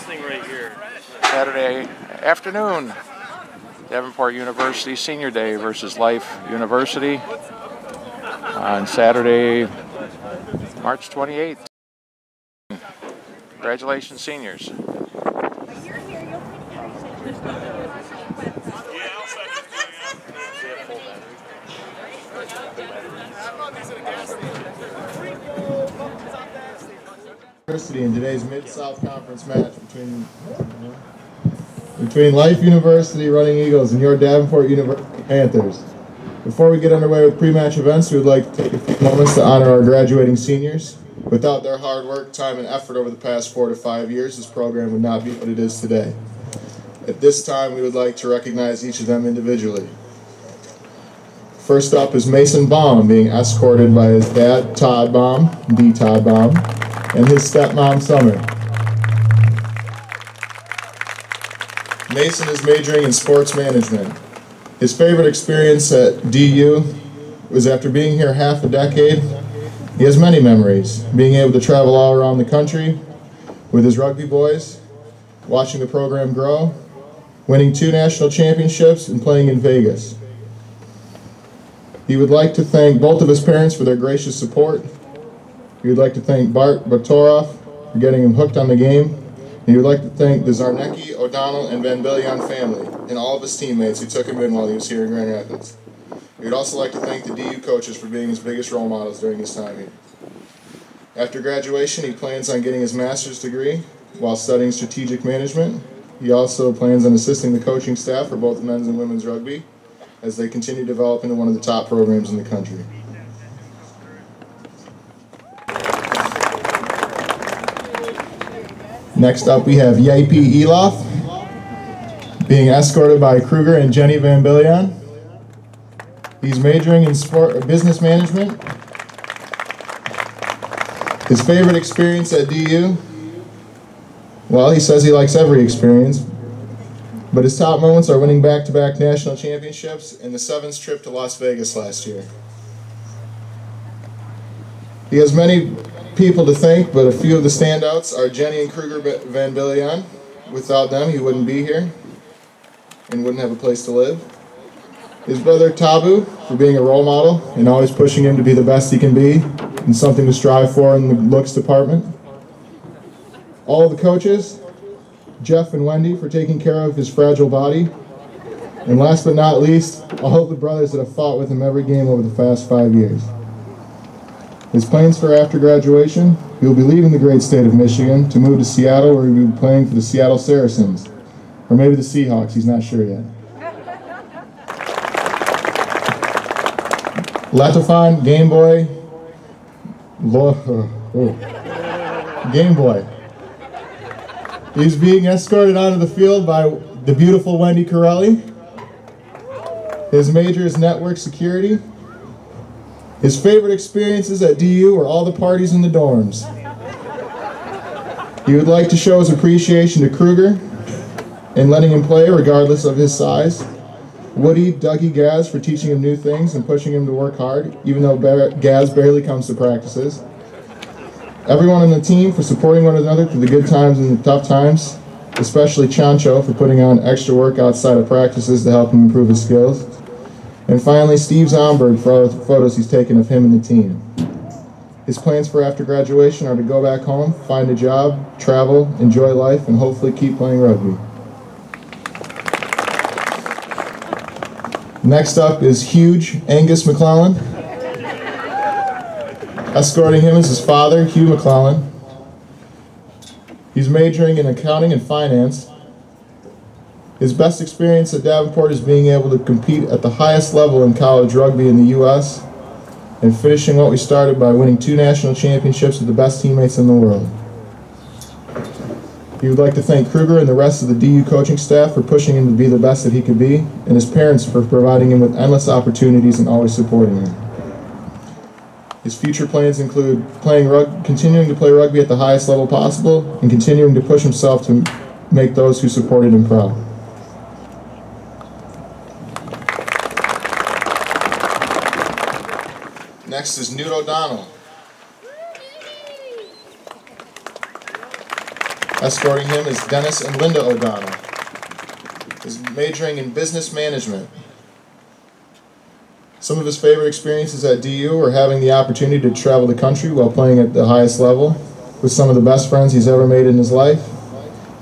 thing right here. Saturday afternoon, Davenport University Senior Day versus Life University on Saturday, March 28th. Congratulations, seniors. In today's Mid-South Conference match between Life University Running Eagles and your Davenport Panthers. Before we get underway with pre-match events, we would like to take a few moments to honor our graduating seniors. Without their hard work, time, and effort over the past 4 to 5 years, this program would not be what it is today. At this time, we would like to recognize each of them individually. First up is Mason Baum, being escorted by his dad, Todd Baum, D. Todd Baum, and his stepmom, Summer. Mason is majoring in sports management. His favorite experience at DU was after being here half a decade. He has many memories, being able to travel all around the country with his rugby boys, watching the program grow, winning 2 national championships, and playing in Vegas. He would like to thank both of his parents for their gracious support. He would like to thank Bart Batoroff for getting him hooked on the game. And he would like to thank the Zarnecki, O'Donnell, and Van Billion family and all of his teammates who took him in while he was here in Grand Rapids. He would also like to thank the DU coaches for being his biggest role models during his time here. After graduation, he plans on getting his master's degree while studying strategic management. He also plans on assisting the coaching staff for both men's and women's rugby as they continue to develop into one of the top programs in the country. Next up, we have Yipe Eloff, being escorted by Kruger and Jenny Van Billion. He's majoring in business management. His favorite experience at DU? Well, he says he likes every experience, but his top moments are winning back-to-back national championships and the 7th trip to Las Vegas last year. He has many people to thank, but a few of the standouts are Jenny and Kruger Van Billion. Without them, he wouldn't be here and wouldn't have a place to live. His brother Tabu for being a role model and always pushing him to be the best he can be and something to strive for in the looks department. All of the coaches, Jeff and Wendy for taking care of his fragile body. And last but not least, all of the brothers that have fought with him every game over the past 5 years. His plans for after graduation, he will be leaving the great state of Michigan to move to Seattle, where he will be playing for the Seattle Saracens. Or maybe the Seahawks, he's not sure yet. Latafon, Game Boy, Game Boy. He's being escorted onto the field by the beautiful Wendy Corelli. His major is network security. His favorite experiences at DU were all the parties in the dorms. He would like to show his appreciation to Kruger and letting him play regardless of his size. Woody, Dougie, Gaz for teaching him new things and pushing him to work hard, even though Gaz barely comes to practices. Everyone on the team for supporting one another through the good times and the tough times, especially Chancho for putting on extra work outside of practices to help him improve his skills. And finally, Steve Zomberg for all the photos he's taken of him and the team. His plans for after graduation are to go back home, find a job, travel, enjoy life, and hopefully keep playing rugby. Next up is huge Angus McClellan. Escorting him is his father, Hugh McClellan. He's majoring in accounting and finance. His best experience at Davenport is being able to compete at the highest level in college rugby in the U.S. and finishing what we started by winning 2 national championships with the best teammates in the world. He would like to thank Kruger and the rest of the DU coaching staff for pushing him to be the best that he could be, and his parents for providing him with endless opportunities and always supporting him. His future plans include continuing to play rugby at the highest level possible and continuing to push himself to make those who supported him proud. Next is Newt O'Donnell. Escorting him is Dennis and Linda O'Donnell. He's majoring in business management. Some of his favorite experiences at DU are having the opportunity to travel the country while playing at the highest level with some of the best friends he's ever made in his life.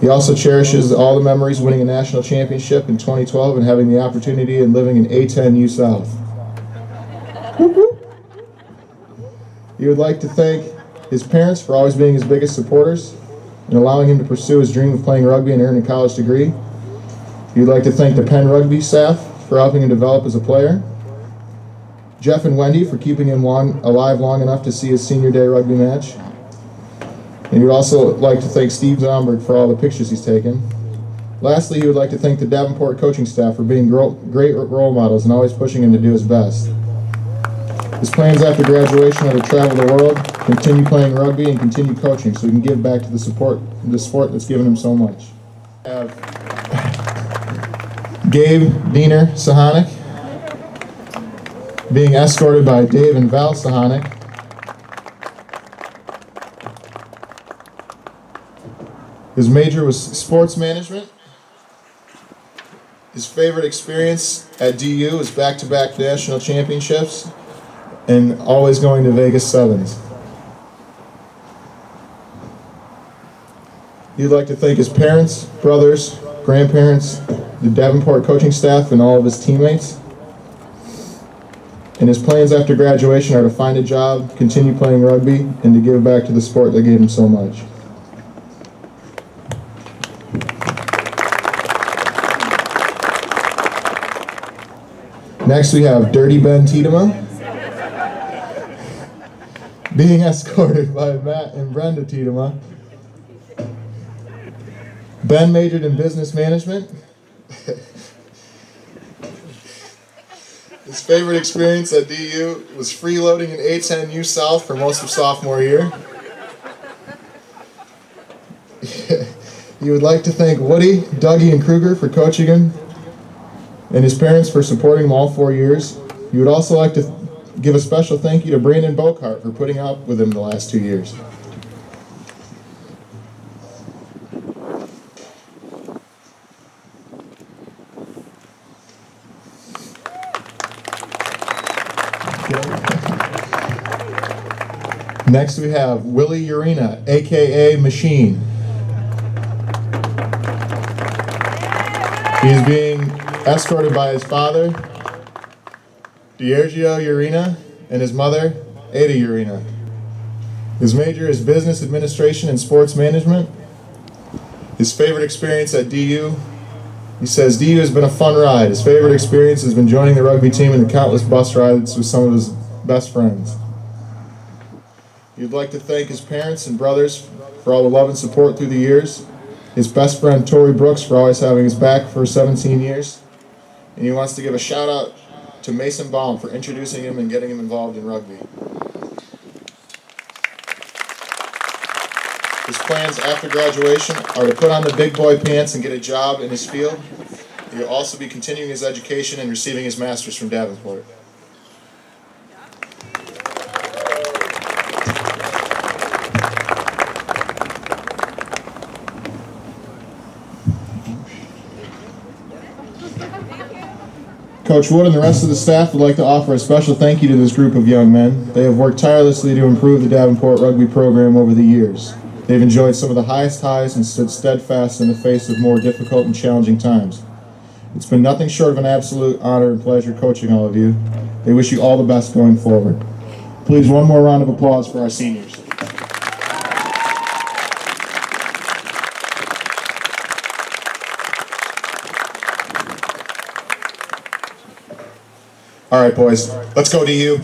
He also cherishes all the memories winning a national championship in 2012 and having the opportunity and living in A10 U South. He would like to thank his parents for always being his biggest supporters and allowing him to pursue his dream of playing rugby and earn a college degree. He would like to thank the Penn Rugby staff for helping him develop as a player. Jeff and Wendy for keeping him alive long enough to see his senior day rugby match. And he would also like to thank Steve Zomberg for all the pictures he's taken. Lastly, he would like to thank the Davenport coaching staff for being great role models and always pushing him to do his best. His plans after graduation are to travel the world, continue playing rugby, and continue coaching so he can give back to the sport that's given him so much. We have Gabe Diener Sahanic being escorted by Dave and Val Sahanic. His major was sports management. His favorite experience at DU is back-to-back national championships and always going to Vegas Sevens. He'd like to thank his parents, brothers, grandparents, the Davenport coaching staff, and all of his teammates. And his plans after graduation are to find a job, continue playing rugby, and to give back to the sport that gave him so much. Next we have Dirty Ben Tiedema being escorted by Matt and Brenda Tiedema. Ben majored in business management. His favorite experience at DU was freeloading in A10 U South for most of sophomore year. He would like to thank Woody, Dougie, and Kruger for coaching him, and his parents for supporting him all 4 years. He would also like to give a special thank you to Brandon Bocart for putting up with him the last 2 years. Next we have Willie Urena, aka Machine. He is being escorted by his father, Diergio Urena, and his mother, Ada Urena. His major is business administration and sports management. His favorite experience at DU, he says DU has been a fun ride. His favorite experience has been joining the rugby team and the countless bus rides with some of his best friends. He'd like to thank his parents and brothers for all the love and support through the years. His best friend, Tori Brooks, for always having his back for 17 years. And he wants to give a shout out to Mason Baum for introducing him and getting him involved in rugby. His plans after graduation are to put on the big boy pants and get a job in his field. He'll also be continuing his education and receiving his master's from Davenport. Coach Wood and the rest of the staff would like to offer a special thank you to this group of young men. They have worked tirelessly to improve the Davenport rugby program over the years. They've enjoyed some of the highest highs and stood steadfast in the face of more difficult and challenging times. It's been nothing short of an absolute honor and pleasure coaching all of you. They wish you all the best going forward. Please, one more round of applause for our seniors. All right, boys, let's go to you.